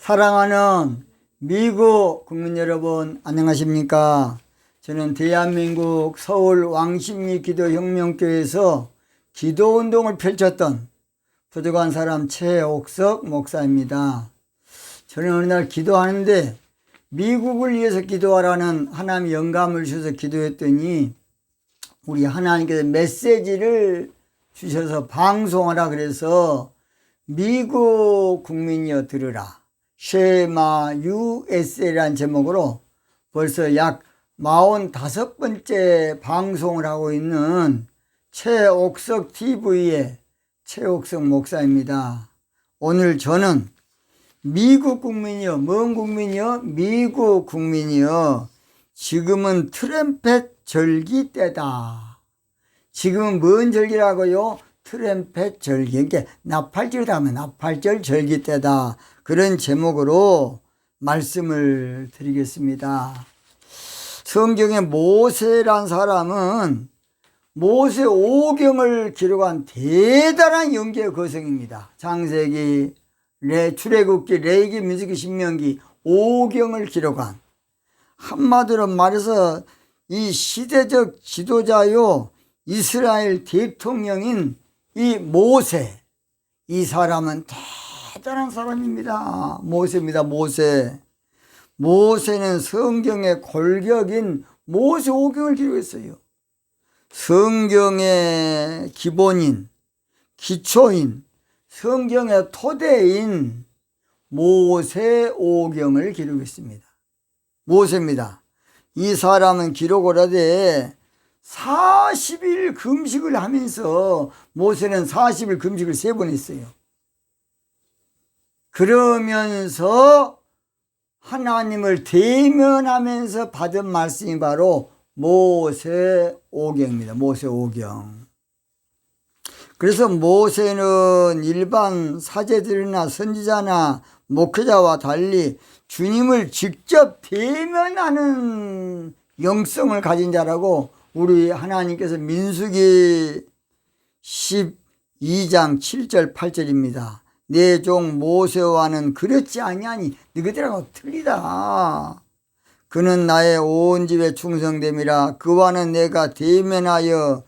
사랑하는 미국 국민 여러분, 안녕하십니까? 저는 대한민국 서울 왕십리 기도혁명교회에서 기도운동을 펼쳤던 부족한 사람 최옥석 목사입니다. 저는 어느 날 기도하는데 미국을 위해서 기도하라는 하나님의 영감을 주셔서 기도했더니 우리 하나님께서 메시지를 주셔서 방송하라 그래서 미국 국민이여 들으라, 쉐마 USA라는 제목으로 벌써 약 45번째 방송을 하고 있는 최옥석 TV의 최옥석 목사입니다. 오늘 저는 미국 국민이요, 뭔 국민이요? 미국 국민이요, 지금은 트럼펫 절기 때다. 지금은 뭔 절기라고요? 트럼펫 절기. 그러니까 나팔절이다 하면 나팔절 절기 때다. 그런 제목으로 말씀을 드리겠습니다. 성경에 모세란 사람은 모세 오경을 기록한 대단한 영계의 거성입니다. 창세기, 출애굽기, 레위기, 민수기, 신명기 오경을 기록한, 한마디로 말해서 이 시대적 지도자요, 이스라엘 대통령인 이 모세, 이 사람은 대단한 사람입니다. 모세입니다. 모세는 성경의 골격인 모세 오경을 기록했어요. 성경의 기본인, 기초인, 성경의 토대인 모세 오경을 기록했습니다. 모세입니다. 이 사람은 기록을 하되 40일 금식을 하면서, 모세는 40일 금식을 3번 했어요. 그러면서 하나님을 대면하면서 받은 말씀이 바로 모세 오경입니다. 모세 오경. 그래서 모세는 일반 사제들이나 선지자나 목회자와 달리 주님을 직접 대면하는 영성을 가진 자라고 우리 하나님께서 민수기 12장 7절 8절입니다. 내 종 모세와는 그렇지 아니하니 너희들하고 틀리다. 그는 나의 온 집에 충성됨이라. 그와는 내가 대면하여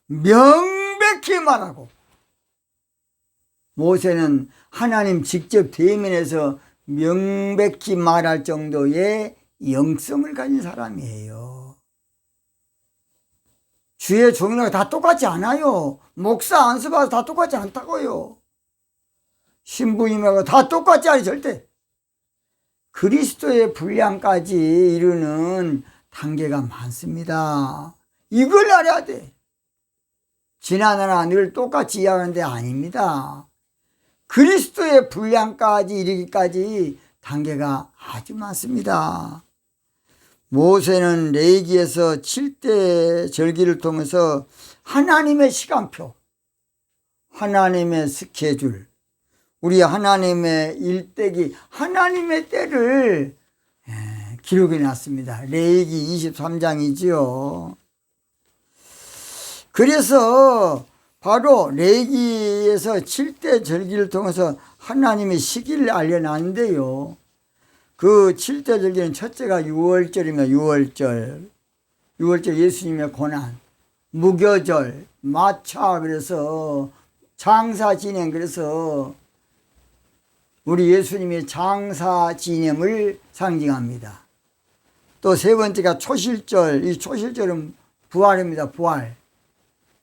명백히 말하고. 모세는 하나님 직접 대면해서 명백히 말할 정도의 영성을 가진 사람이에요. 주의 종이라고 다 똑같지 않아요. 목사 안수받아서 다 똑같지 않다고요. 신부님하고 다 똑같지 않아요. 절대. 그리스도의 분량까지 이루는 단계가 많습니다. 이걸 알아야 돼. 지나나나 늘 똑같이 이야기하는데 아닙니다. 그리스도의 분량까지 이르기까지 단계가 아주 많습니다. 모세는 레위기에서 7대 절기를 통해서 하나님의 시간표, 하나님의 스케줄, 우리 하나님의 일대기, 하나님의 때를 기록해 놨습니다. 레위기 23장이지요. 그래서 바로 레위기에서 7대 절기를 통해서 하나님의 시기를 알려놨는데요. 그 7대 절기는 첫째가 6월절입니다. 6월절 예수님의 고난, 무교절, 마차, 그래서 장사 진행, 그래서 우리 예수님의 장사 진행을 상징합니다. 또 세 번째가 초실절. 이 초실절은 부활입니다. 부활.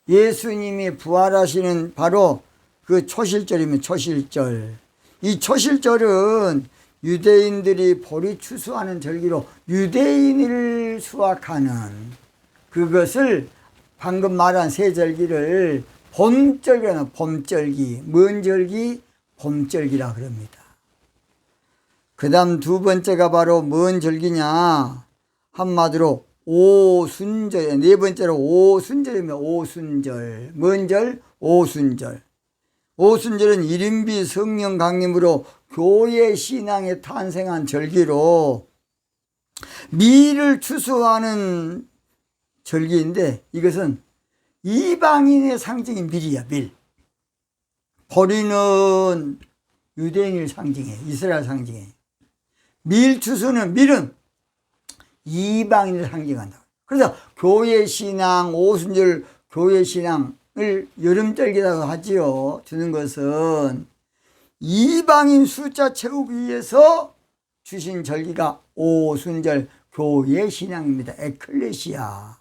예수님이 부활하시는 바로 그 초실절이면 초실절. 이 초실절은 유대인들이 보리 추수하는 절기로 유대인을 수확하는, 그것을 방금 말한 세 절기를 봄절기라는, 봄절기. 뭔 절기? 봄절기라 그럽니다. 그 다음 두 번째가 바로 뭔 절기냐? 한마디로 오순절. 네 번째로 오순절이면 오순절. 뭔 절? 오순절. 오순절은 일인비 성령 강림으로 교회 신앙에 탄생한 절기로 밀을 추수하는 절기인데, 이것은 이방인의 상징인 밀이야. 밀. 보리는 유대인을 상징해. 이스라엘 상징해. 밀은 이방인을 상징한다. 그래서 교회 신앙, 오순절 교회 신앙을 여름절기라고 하지요. 주는 것은 이방인 숫자 채우기 위해서 주신 절기가 오순절 교회 신앙입니다. 에클레시아.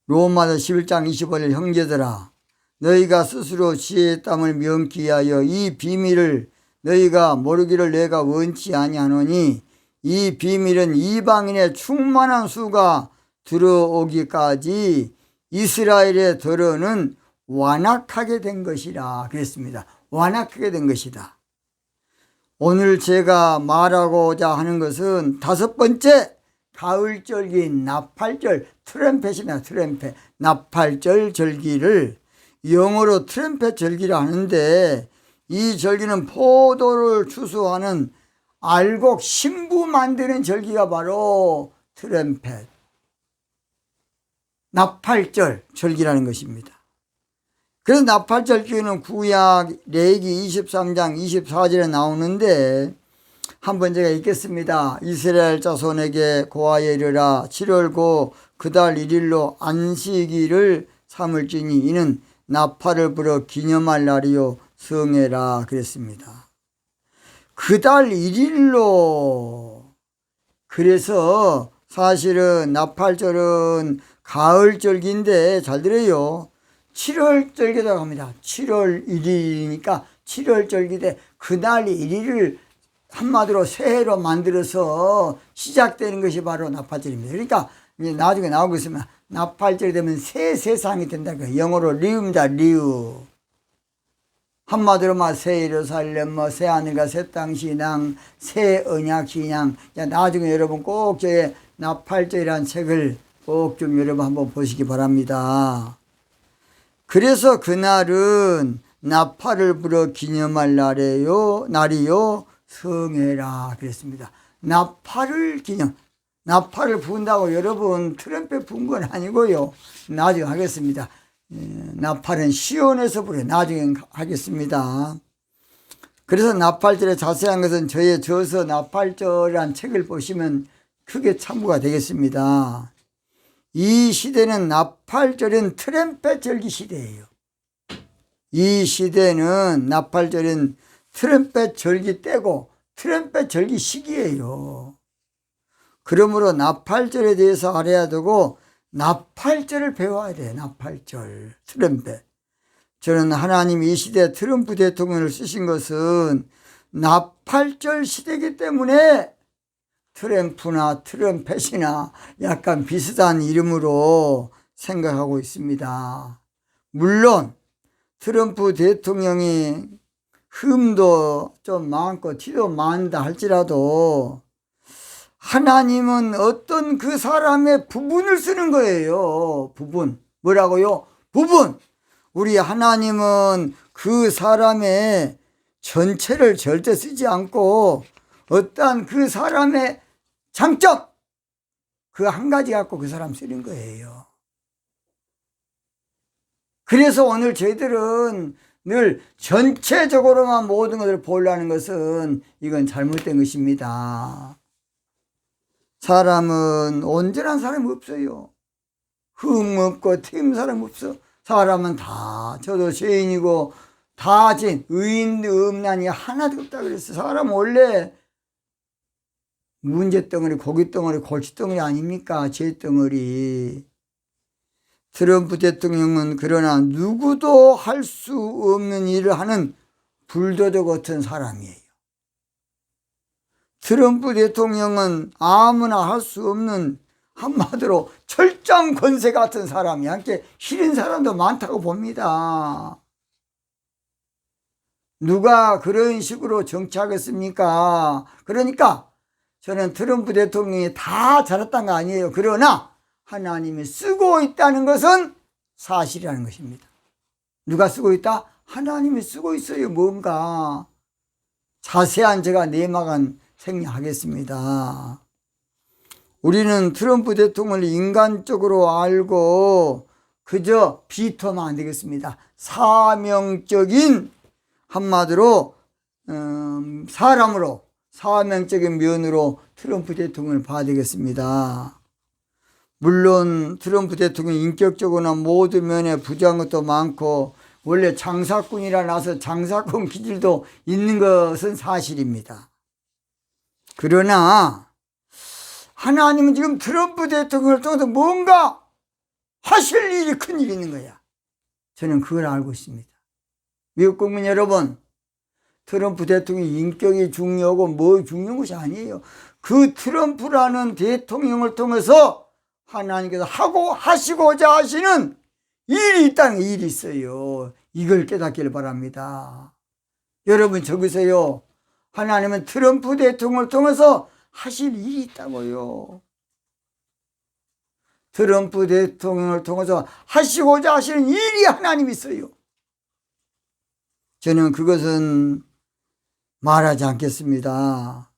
로마서 11장 25절 형제들아 너희가 스스로 지혜의 땀을 면기 위하여 이 비밀을 너희가 모르기를 내가 원치 아니하노니 이 비밀은 이방인의 충만한 수가 들어오기까지 이스라엘의 더러는 완악하게 된 것이라 그랬습니다. 완악하게 된 것이다. 오늘 제가 말하고자 하는 것은 다섯 번째 가을절기인 나팔절, 트럼펫이나 트럼펫, 나팔절 절기를 영어로 트럼펫 절기라 하는데 이 절기는 포도를 추수하는 알곡 신부 만드는 절기가 바로 트럼펫, 나팔절 절기라는 것입니다. 그래서 나팔절 절기는 구약 레위기 23장 24절에 나오는데 한번 제가 읽겠습니다. 이스라엘 자손에게 고하여 이르라 7월 고 그달 1일로 안식일을 삼을지니 이는 나팔을 불어 기념할 날이요 성회라 그랬습니다. 그달 1일로. 그래서 사실은 나팔절은 가을절기인데 잘 들어요. 7월절기라고 합니다. 7월 1일이니까 7월절기인데 그날 1일을 한마디로 새해로 만들어서 시작되는 것이 바로 나팔절입니다. 그러니까 이제 나중에 나오고 있으면 나팔절이 되면 새 세상이 된다. 영어로 리우입니다. 리우. 한마디로 새 예루살렘, 새 하늘과 새 땅 신앙, 새 언약 신앙. 나중에 여러분 꼭 저의 나팔절이라는 책을 꼭 좀 여러분 한번 보시기 바랍니다. 그래서 그날은 나팔을 불어 기념할 날이요 성회라 그랬습니다. 나팔을 부은다고 여러분 트럼펫 부은 건 아니고요. 나중에 하겠습니다. 나팔은 시온에서 불어요. 나중에 하겠습니다. 그래서 나팔절의 자세한 것은 저의 저서 나팔절이라는 책을 보시면 크게 참고가 되겠습니다. 이 시대는 나팔절은 트럼펫 절기 시대예요. 이 시대는 나팔절은 트럼펫 절기 때고 트럼펫 절기 시기예요. 그러므로 나팔절에 대해서 알아야 되고 나팔절을 배워야 돼요. 나팔절, 트럼펫. 저는 하나님이 이 시대에 트럼프 대통령을 쓰신 것은 나팔절 시대이기 때문에 트럼프나 트럼펫이나 약간 비슷한 이름으로 생각하고 있습니다. 물론 트럼프 대통령이 흠도 좀 많고 티도 많다 할지라도 하나님은 어떤 그 사람의 부분을 쓰는 거예요. 부분. 뭐라고요? 부분. 우리 하나님은 그 사람의 전체를 절대 쓰지 않고 어떠한 그 사람의 장점, 그 한 가지 갖고 그 사람 쓰는 거예요. 그래서 오늘 저희들은 늘 전체적으로만 모든 것을 보려는 것은 이건 잘못된 것입니다. 사람은 온전한 사람이 없어요. 흠 없고 튀김 사람 없어. 사람은 다 저도 죄인이고 다 죄인, 의인 없나니 하나도 없다 그랬어요. 사람은 원래 문제덩어리, 고깃덩어리, 골칫덩어리 아닙니까? 죄덩어리. 트럼프 대통령은 그러나 누구도 할 수 없는 일을 하는 불도저 같은 사람이에요. 트럼프 대통령은 아무나 할 수 없는 한마디로 철장 권세 같은 사람이 함께 싫은 사람도 많다고 봅니다. 누가 그런 식으로 정치하겠습니까? 그러니까 저는 트럼프 대통령이 다 잘했다는 거 아니에요. 그러나 하나님이 쓰고 있다는 것은 사실이라는 것입니다. 누가 쓰고 있다? 하나님이 쓰고 있어요. 뭔가 자세한 제가 내막은 생략하겠습니다. 우리는 트럼프 대통령을 인간적으로 알고 그저 비토만 안 되겠습니다. 사명적인 한마디로 사명적인 면으로 트럼프 대통령을 봐야 되겠습니다. 물론 트럼프 대통령이 인격적으로나 모든 면에 부재한 것도 많고 원래 장사꾼이라 나서 장사꾼 기질도 있는 것은 사실입니다. 그러나 하나님은 지금 트럼프 대통령을 통해서 뭔가 하실 일이 큰일이 있는 거야. 저는 그걸 알고 있습니다. 미국 국민 여러분, 트럼프 대통령의 인격이 중요하고 뭐 중요한 것이 아니에요. 그 트럼프라는 대통령을 통해서 하나님께서 하고 하시고자 하시는 일이 있다는 일이 있어요. 이걸 깨닫기를 바랍니다. 여러분 적으세요. 하나님은 트럼프 대통령을 통해서 하실 일이 있다고요. 트럼프 대통령을 통해서 하시고자 하시는 일이 하나님이 있어요. 저는 그것은 말하지 않겠습니다.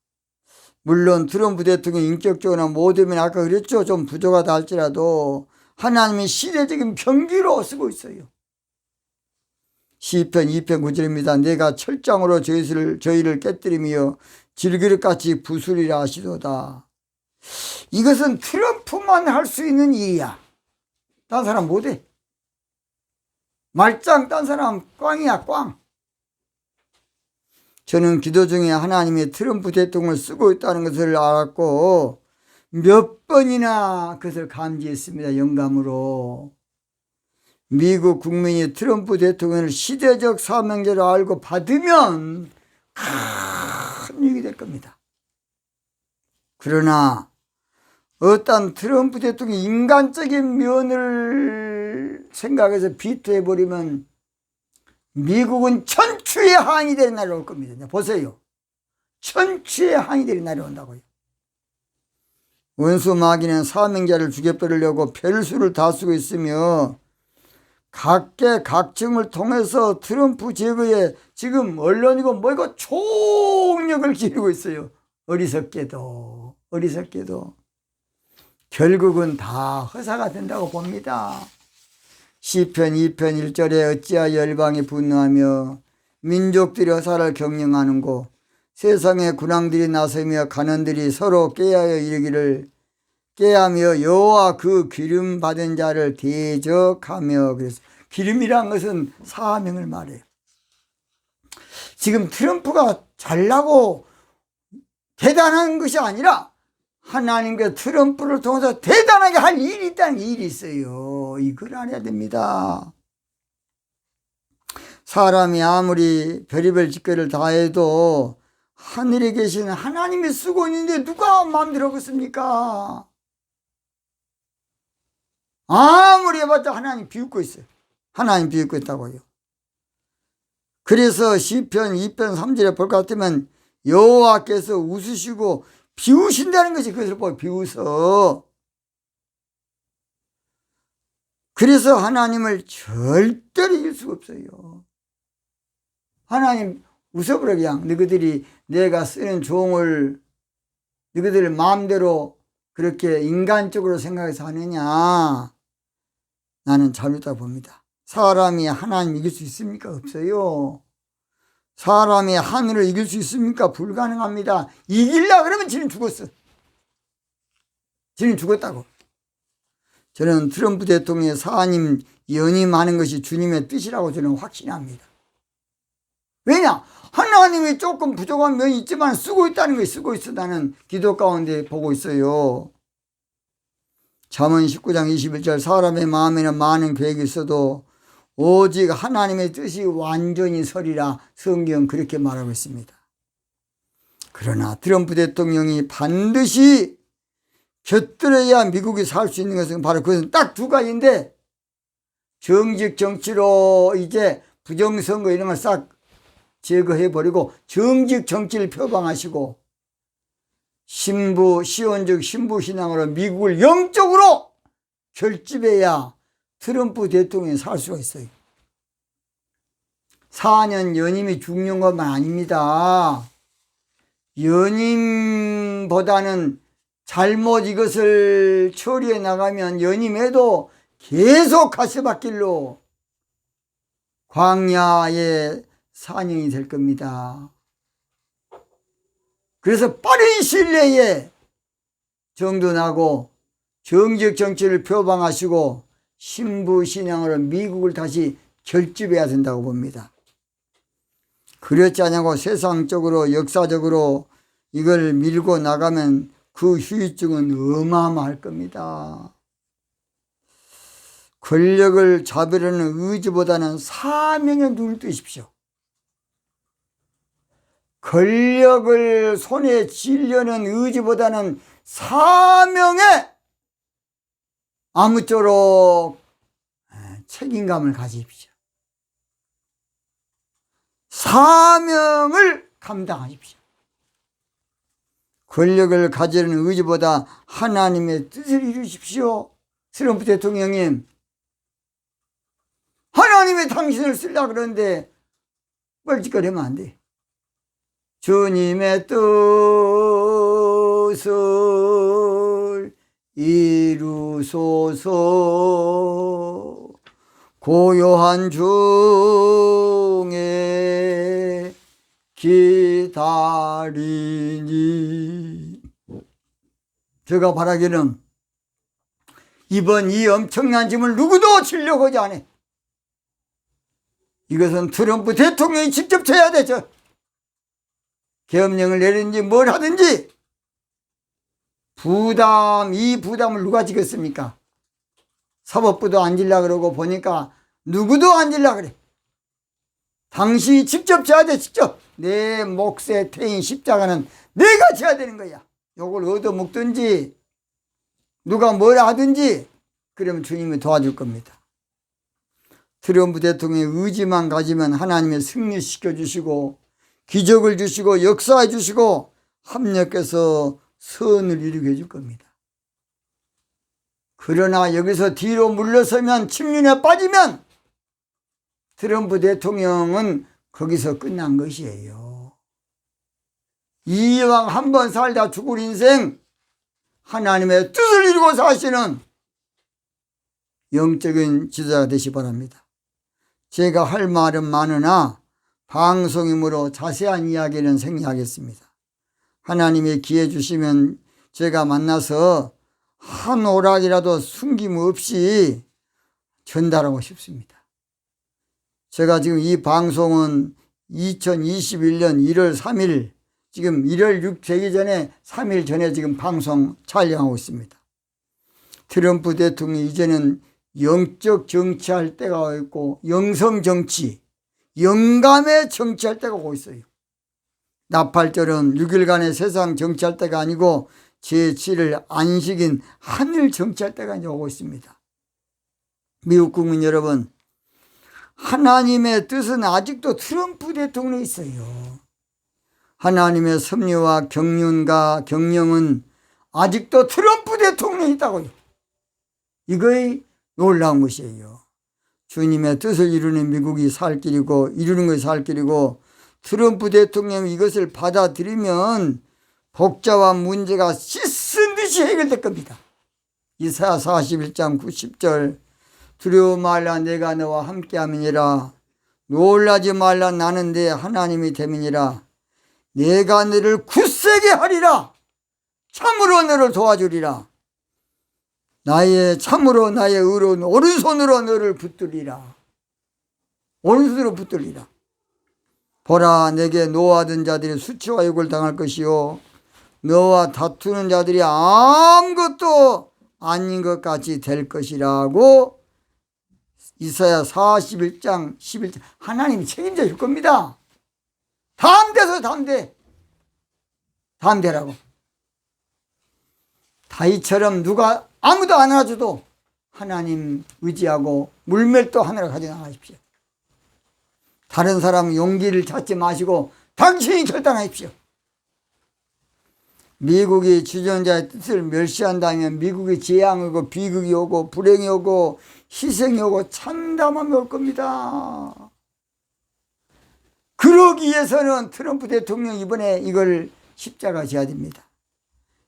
물론 트럼프 대통령 인격적으로나 모든 면에 아까 그랬죠. 좀 부족하다 할지라도 하나님이 시대적인 병기로 쓰고 있어요. 시편 2편 9절입니다. 내가 철장으로 저희를 깨뜨리며 질그릇같이 부수리라 하시도다. 이것은 트럼프만 할 수 있는 일이야. 딴 사람 못해. 말짱 딴 사람 꽝이야 꽝. 저는 기도 중에 하나님이 트럼프 대통령을 쓰고 있다는 것을 알았고 몇 번이나 그것을 감지했습니다. 영감으로. 미국 국민이 트럼프 대통령을 시대적 사명자로 알고 받으면 큰 일이 될 겁니다. 그러나 어떤 트럼프 대통령이 인간적인 면을 생각해서 비토해버리면 미국은 천추의 항이 되는 날이 올 겁니다. 보세요. 천추의 항이 되는 날이 온다고요. 원수 마귀는 사명자를 죽여버리려고 별수를 다 쓰고 있으며 각계 각층을 통해서 트럼프 제거에 지금 언론이고 뭐이고 총력을 기울이고 있어요. 어리석게도 결국은 다 허사가 된다고 봅니다. 시편 2편 1절에 어찌하여 열방이 분노하며 민족들이 허사를 경영하는고 세상의 군왕들이 나서며 간원들이 서로 깨하여 이르기를 깨하며 여호와 그 기름 받은 자를 대적하며. 그래서 기름이란 것은 사명을 말해요. 지금 트럼프가 잘나고 대단한 것이 아니라 하나님께 트럼프를 통해서 대단하게 할 일이 있다는 일이 있어요. 이걸 알아야 됩니다. 사람이 아무리 별의별 짓거리를 다 해도 하늘에 계시는 하나님이 쓰고 있는데 누가 마음대로 하겠습니까? 아무리 해봤자 하나님 비웃고 있어요. 하나님 비웃고 있다고요. 그래서 시편 2편 3절에 볼 것 같으면 여호와께서 웃으시고 비우신다는 것이 그것을 보고 비웃어. 그래서 하나님을 절대로 이길 수가 없어요. 하나님 웃어버려. 그냥 너희들이 내가 쓰는 종을 너희들 마음대로 그렇게 인간적으로 생각해서 하느냐. 나는 잘못하다 봅니다. 사람이 하나님 이길 수 있습니까? 없어요. 사람이 하늘을 이길 수 있습니까? 불가능합니다. 이기려고 그러면 지는 죽었어. 지는 죽었다고. 저는 트럼프 대통령의 사님 연임하는 것이 주님의 뜻이라고 저는 확신합니다. 왜냐? 하나님이 조금 부족한 면이 있지만 쓰고 있다는 것이 쓰고 있어. 나는 기도 가운데 보고 있어요. 잠언 19장 21절 사람의 마음에는 많은 계획이 있어도 오직 하나님의 뜻이 완전히 서리라. 성경 그렇게 말하고 있습니다. 그러나 트럼프 대통령이 반드시 곁들여야 미국이 살 수 있는 것은 바로 그것은 딱 두 가지인데 정직 정치로 이제 부정선거 이런 걸 싹 제거해버리고 정직 정치를 표방하시고 시온적 신부신앙으로 미국을 영적으로 결집해야 트럼프 대통령이 살 수가 있어요. 4년 연임이 중요한 것만 아닙니다. 연임보다는 잘못 이것을 처리해 나가면 연임해도 계속 가시밭길로 광야의 4년이 될 겁니다. 그래서 빠른 시일 내에 정돈하고 정적 정치를 표방하시고 신부 신앙으로 미국을 다시 결집해야 된다고 봅니다. 그렇지 않냐고 세상적으로 역사적으로 이걸 밀고 나가면 그 후유증은 어마어마할 겁니다. 권력을 잡으려는 의지보다는 사명에 눈을 뜨십시오. 권력을 손에 쥐려는 의지보다는 사명에 아무쪼록 책임감을 가지십시오. 사명을 감당하십시오. 권력을 가지려는 의지보다 하나님의 뜻을 이루십시오. 트럼프 대통령님, 하나님이 당신을 쓰려고 그러는데 뻘짓거리면 안 돼. 주님의 뜻을 이루소서. 고요한 중에 기다리니. 제가 바라기는 이번 이 엄청난 짐을 누구도 지려고 하지 않아. 이것은 트럼프 대통령이 직접 져야 되죠. 계엄령을 내리든지 뭘 하든지 이 부담을 누가 지겠습니까? 사법부도 안 질라 그러고 보니까 누구도 안 질라 그래. 당신이 직접 져야 돼. 직접. 내 몫에 태인 십자가는 내가 져야 되는 거야. 요걸 얻어먹든지 누가 뭐라 하든지 그러면 주님이 도와줄 겁니다. 트럼프 대통령의 의지만 가지면 하나님의 승리시켜 주시고 기적을 주시고 역사해 주시고 합력해서 선을 이루게 해줄 겁니다. 그러나 여기서 뒤로 물러서면 침륜에 빠지면 트럼프 대통령은 거기서 끝난 것이에요. 이왕 한번 살다 죽을 인생 하나님의 뜻을 이루고 사시는 영적인 지도자가 되시 바랍니다. 제가 할 말은 많으나 방송이므로 자세한 이야기는 생략하겠습니다. 하나님의 기회 주시면 제가 만나서 한 오락이라도 숨김없이 전달하고 싶습니다. 제가 지금 이 방송은 2021년 1월 3일 지금 1월 6일 되기 전에 3일 전에 지금 방송 촬영하고 있습니다. 트럼프 대통령이 이제는 영적 정치할 때가 있고 영성 정치, 영감의 정치할 때가 오고 있어요. 나팔절은 6일간의 세상 정치할 때가 아니고 제7일 안식인 하늘 정치할 때가 이제 오고 있습니다. 미국 국민 여러분, 하나님의 뜻은 아직도 트럼프 대통령이 있어요. 하나님의 섭리와 경륜과 경영은 아직도 트럼프 대통령이 있다고요. 이거의 놀라운 것이에요. 주님의 뜻을 이루는 미국이 살 길이고 이루는 것이 살 길이고 트럼프 대통령이 이것을 받아들이면 복잡한 문제가 씻은 듯이 해결될 겁니다. 이사야 41장 90절 두려워 말라 내가 너와 함께함이니라 놀라지 말라 나는 내 하나님이 됨이니라 내가 너를 굳세게 하리라 참으로 너를 도와주리라 참으로 나의 의로 오른손으로 너를 붙들리라. 오른손으로 붙들리라. 보라 내게 노하던 자들이 수치와 욕을 당할 것이요 너와 다투는 자들이 아무것도 아닌 것 같이 될 것이라고 이사야 41장 11절 하나님이 책임져 줄 겁니다. 다음 대서 다음 대라고. 다윗처럼 누가 아무도 안 알아줘도 하나님 의지하고 물맷도 하나를 가져나가십시오. 다른 사람 용기를 찾지 마시고 당신이 결단하십시오. 미국이 주전자의 뜻을 멸시한다면 미국이 재앙이 오고 비극이 오고 불행이 오고 희생이 오고 참담함이 올 겁니다. 그러기 위해서는 트럼프 대통령 이번에 이걸 십자가 져야 됩니다.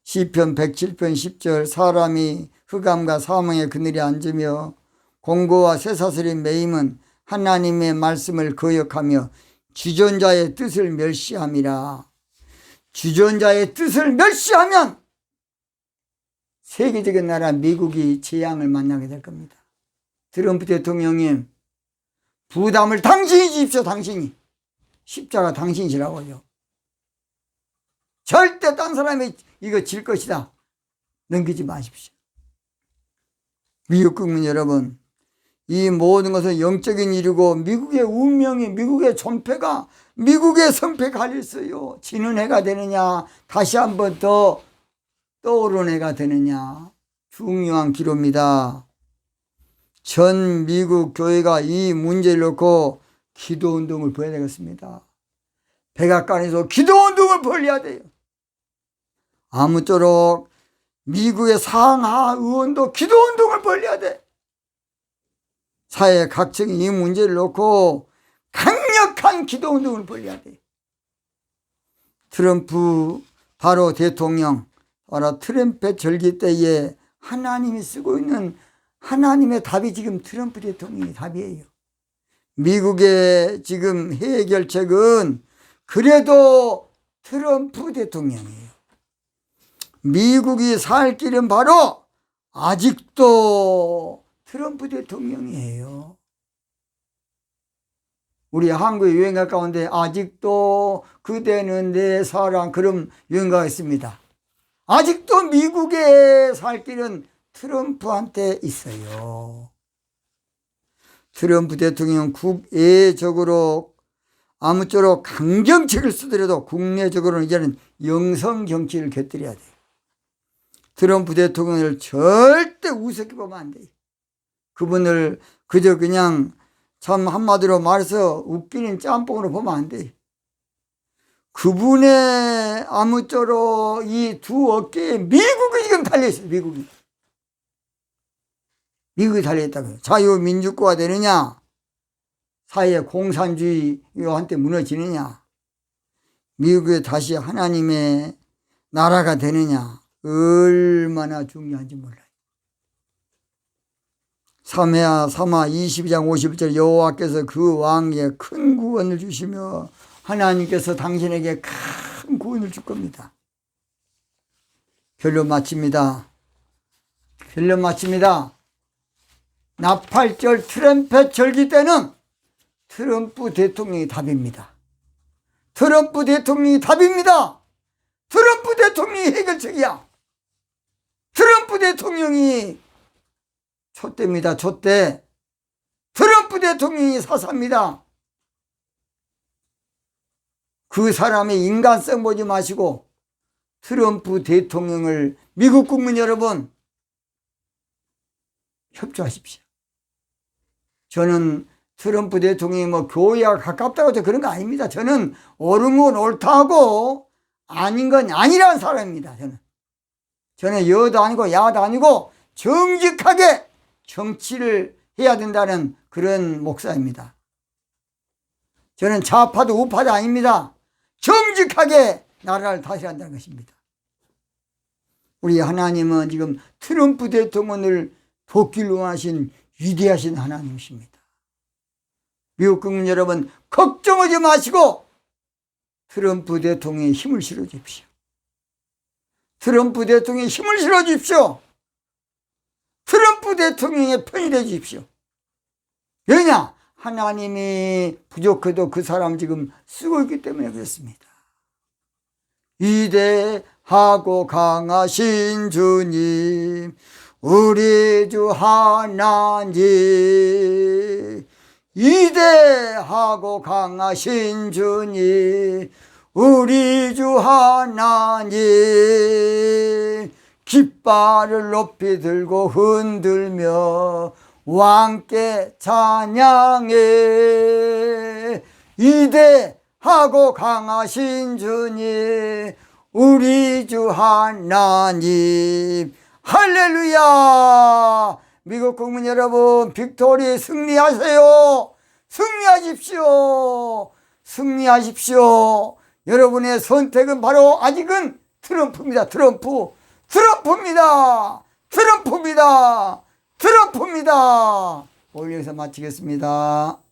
시편 107편 10절 사람이 흑암과 사망의 그늘에 앉으며 공고와 쇠사슬이 매임은 하나님의 말씀을 거역하며 주전자의 뜻을 멸시함이라. 주전자의 뜻을 멸시하면 세계적인 나라 미국이 재앙을 만나게 될 겁니다. 트럼프 대통령님, 부담을 당신이 지십시오. 당신이. 십자가 당신이 지라고요. 절대 딴 사람이 이거 질 것이다 넘기지 마십시오. 미국 국민 여러분, 이 모든 것은 영적인 일이고 미국의 운명이, 미국의 존폐가, 미국의 성패가 갈렸어요. 지는 해가 되느냐, 다시 한번 더 떠오르는 해가 되느냐, 중요한 기로입니다. 전 미국 교회가 이 문제를 놓고 기도운동을 벌여야 되겠습니다. 백악관에서 기도운동을 벌여야 돼요. 아무쪼록 미국의 상하 의원도 기도운동을 벌여야 돼. 사회 각층이 이 문제를 놓고 강력한 기도운동을 벌여야 돼. 트럼프 바로 대통령, 바로 트럼펫 절기 때에 하나님이 쓰고 있는 하나님의 답이 지금 트럼프 대통령의 답이에요. 미국의 지금 해결책은 그래도 트럼프 대통령이에요. 미국이 살 길은 바로 아직도 트럼프 대통령이에요. 우리 한국의 유행가 가운데 아직도 그대는 내 사랑, 그런 유행가가 있습니다. 아직도 미국의 살 길은 트럼프한테 있어요. 트럼프 대통령 국외적으로 아무쪼록 강정책을 쓰더라도 국내적으로는 이제는 영성 정치를 곁들여야 돼요. 트럼프 대통령을 절대 우습게 보면 안 돼요. 그분을 그저 그냥 참 한마디로 말해서 웃기는 짬뽕으로 보면 안 돼요. 그분의 아무쪼록 이 두 어깨에 미국이 지금 달려있어요. 미국이 달려있다고요. 자유민주국가 되느냐, 사회 공산주의한테 무너지느냐, 미국이 다시 하나님의 나라가 되느냐, 얼마나 중요한지 몰라요. 사마 22장 51절, 여호와께서 그 왕에게 큰 구원을 주시며 하나님께서 당신에게 큰 구원을 줄 겁니다. 결론 마칩니다. 나팔절 트럼펫 절기 때는 트럼프 대통령이 답입니다. 트럼프 대통령이 해결책이야. 트럼프 대통령이 촛대입니다. 촛대. 트럼프 대통령이 사사입니다. 그 사람의 인간성 보지 마시고 트럼프 대통령을, 미국 국민 여러분, 협조하십시오. 저는 트럼프 대통령이 뭐 교회와 가깝다고 해서 그런 거 아닙니다. 저는 옳은 건 옳다고 아닌 건 아니라는 사람입니다. 저는 여도 아니고 야도 아니고 정직하게 정치를 해야 된다는 그런 목사입니다. 저는 좌파도 우파도 아닙니다. 정직하게 나라를 다스려야 한다는 것입니다. 우리 하나님은 지금 트럼프 대통령을 돕기로 하신 위대하신 하나님이십니다. 미국 국민 여러분, 걱정하지 마시고 트럼프 대통령에 힘을 실어주십시오. 트럼프 대통령에 힘을 실어주십시오. 트럼프 대통령의 편이 되주십시오. 왜냐? 하나님이 부족해도 그 사람 지금 쓰고 있기 때문에 그렇습니다. 위대하고 강하신 주님, 우리 주 하나님, 위대하고 강하신 주님, 우리 주 하나님, 깃발을 높이 들고 흔들며 왕께 찬양해. 위대하고 강하신 주님, 우리 주 하나님, 할렐루야. 미국 국민 여러분, 빅토리 승리하세요. 승리하십시오. 여러분의 선택은 바로 아직은 트럼프입니다. 트럼프입니다. 오늘 여기서 마치겠습니다.